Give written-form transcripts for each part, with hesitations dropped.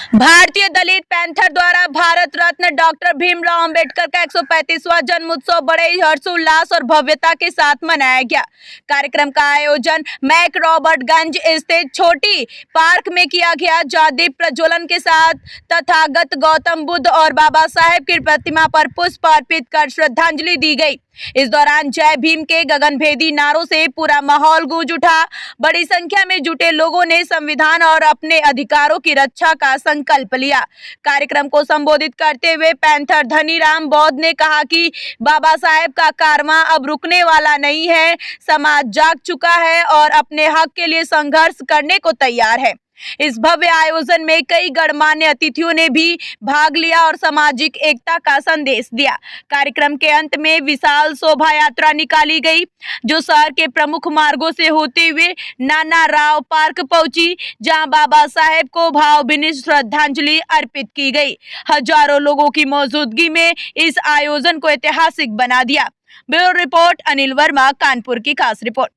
भारतीय दलित पैंथर द्वारा भारत रत्न डॉक्टर भीमराव अंबेडकर का 135वां जन्मोत्सव बड़े हर्षोल्लास और भव्यता के साथ मनाया गया। कार्यक्रम का आयोजन मैक रॉबर्टगंज स्थित छोटी पार्क में किया गया, जहां दीप प्रज्वलन के साथ तथागत गौतम बुद्ध और बाबा साहेब की प्रतिमा पर पुष्प अर्पित कर श्रद्धांजलि दी गई। इस दौरान जय भीम के गगनभेदी नारों से पूरा माहौल गूंज उठा। बड़ी संख्या में जुटे लोगों ने संविधान और अपने अधिकारों की रक्षा का संकल्प लिया। कार्यक्रम को संबोधित करते हुए पैंथर धनीराम बौद्ध ने कहा कि बाबा साहेब का कारवां अब रुकने वाला नहीं है। समाज जाग चुका है और अपने हक के लिए संघर्ष करने को तैयार है। इस भव्य आयोजन में कई गणमान्य अतिथियों ने भी भाग लिया और सामाजिक एकता का संदेश दिया। कार्यक्रम के अंत में विशाल शोभा यात्रा निकाली गई, जो शहर के प्रमुख मार्गों से होते हुए नाना राव पार्क पहुंची, जहां बाबा साहेब को भावभीनी श्रद्धांजलि अर्पित की गई। हजारों लोगों की मौजूदगी में इस आयोजन को ऐतिहासिक बना दिया। ब्यूरो रिपोर्ट अनिल वर्मा, कानपुर की खास रिपोर्ट।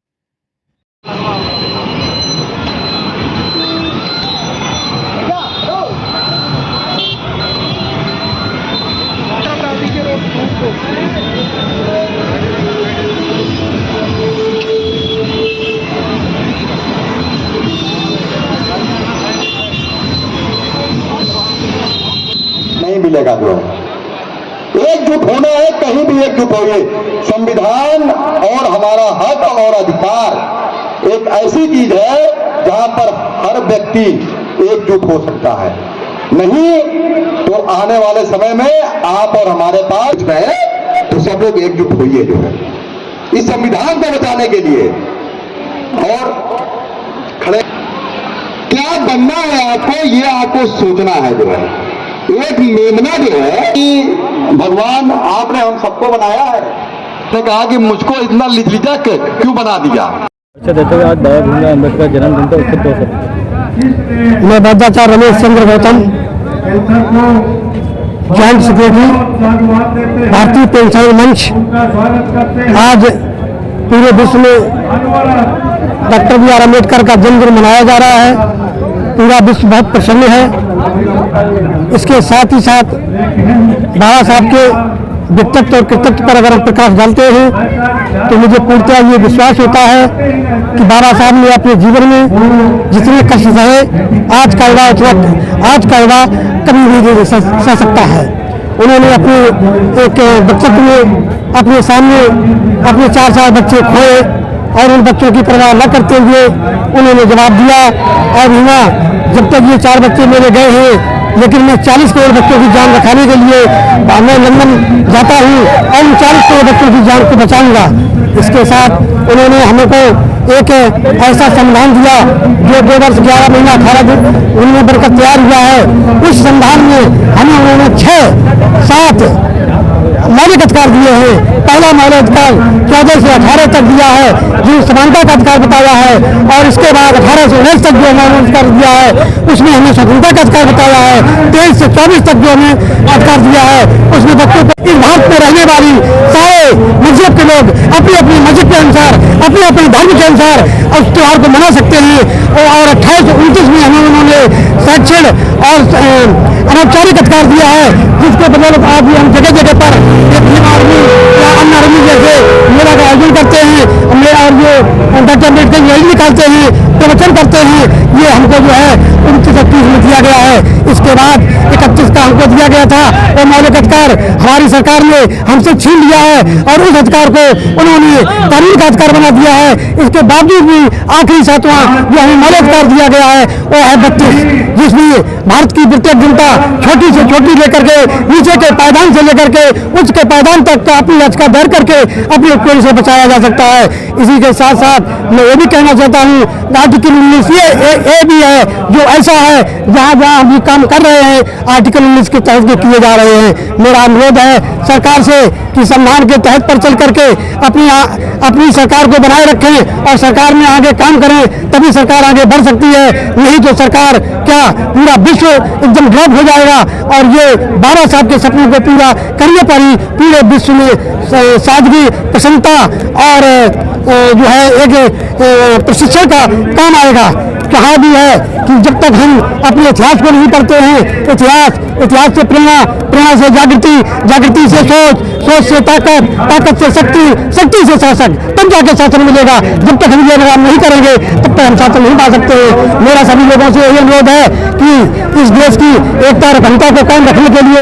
नहीं मिलेगा जो है एकजुट होना है, कहीं भी एकजुट होइए। संविधान और हमारा हक और अधिकार एक ऐसी चीज है जहां पर हर व्यक्ति एकजुट हो सकता है। नहीं तो आने वाले समय में आप और हमारे पास है तो सब लोग एकजुट होइए जो है इस संविधान को बचाने के लिए। और खड़े क्या बनना है आपको, ये आपको सोचना है जो है। एक मेमना जो है कि भगवान आपने हम सबको बनाया है, तो कहा कि मुझको इतना लिचलिचक क्यों बना दिया। अच्छा देते हुए आज बाबा भीमराव अम्बेडकर जन्मदिन तो उसके 2 सब मैं बद्धाचार्य रमेश चंद्र गौतम, जॉइंट सेक्रेटरी भारतीय पेंशन मंच। आज पूरे विश्व में डॉक्टर बी आर अम्बेडकर का जन्मदिन मनाया जा रहा है। पूरा विश्व बहुत प्रसन्न है। इसके साथ ही साथ बाबा साहब के व्यक्तित्व और कृतित्व पर अगर हम प्रकाश डालते हैं तो मुझे पूर्णतः ये विश्वास होता है कि बाबा साहब ने अपने जीवन में जितने कष्ट सहे, आज का युवा कभी नहीं सह सकता है। उन्होंने अपने एक व्यक्तित्व में अपने सामने अपने 4 बच्चे खोए और उन बच्चों की परवाह न करते हुए उन्होंने जवाब दिया। और यहाँ जब तक ये 4 बच्चे मेरे गए हैं, लेकिन मैं 40 करोड़ बच्चों की जान बचाने के लिए मैं लंदन जाता हूँ और उन 40 करोड़ बच्चों की जान को बचाऊंगा। इसके साथ उन्होंने हमको एक ऐसा संविधान दिया जो 2 वर्ष 11 महीना 18 दिन उन्होंने बनकर तैयार हुआ है। उस संविधान में हमें उन्होंने 6-7 मौलिक अधिकार दिए हैं। पहला मौलिक अधिकार 14 से 18 तक दिया है, जो समानता का अधिकार बताया है। और इसके बाद 18 से 19 तक जो हमें अधिकार दिया है, उसमें हमें स्वतंत्रता का अधिकार बताया है। 23 से 24 तक जो हमें अधिकार दिया है, उसमें बच्चों को इस भारत में रहने वाली सारे मस्जिद के लोग अपनी अपनी मस्जिद के अनुसार, अपने अपने धर्म के अनुसार उस त्योहार को मना सकते हैं। और 28 से 29 में हमें उन्होंने शैक्षणिक और अनौपचारिक अधिकार दिया है, जिसके बदौलत आज भी हम जगह जगह पर भीम आर्मी या अन्य आर्मी जैसे मेला का आयोजन करते हैं और ये डॉक्टर अम्बेडकर रैली निकालते हैं, प्रवचन करते हैं। ये हमको जो है 29-30 में दिया गया है। इसके बाद 31 का हमको दिया गया था वो मौलिक अधिकार हमारी सरकार ने हमसे छीन लिया है और उस अधिकार को उन्होंने कानून का अधिकार बना दिया है। इसके बावजूद भी आखिरी 7वां जो हमें मौलिक अधिकार दिया गया है वो है 32, जिसमें भारत की प्रत्येक जनता छोटी से छोटी लेकर के नीचे के पायदान से लेकर के उच्च के पायदान तक अपनी याचिका दायर करके अपने उपयोग से बचाया जा सकता है। इसी के साथ साथ मैं ये भी कहना चाहता हूँ, आर्टिकल 19 ये भी है जो ऐसा है जहाँ हम ये काम कर रहे हैं आर्टिकल 19 के तहत किए जा रहे हैं। मेरा अनुरोध है सरकार से कि संविधान के तहत पर चल करके अपनी सरकार को बनाए रखें और सरकार में आगे काम करें, तभी सरकार आगे बढ़ सकती है। नहीं तो सरकार क्या पूरा विश्व एकदम ड्रॉप हो जाएगा और ये बाबा साहब के सपनों को पूरा करने पर ही पूरे विश्व में सादगी, प्रसन्नता और जो है एक प्रशिक्षण का काम आएगा। कहा भी है कि जब तक हम अपने इतिहास को नहीं पढ़ते हैं, इतिहास से प्रेरणा से जागृति से सोच से ताकत से शक्ति से शासन, तब जाके शासन मिलेगा। जब तक हम ये काम नहीं करेंगे तब तक हम शासन नहीं पा सकते। मेरा सभी लोगों से यही अनुरोध है कि इस देश की एकता और अखंडता को कायम रखने के लिए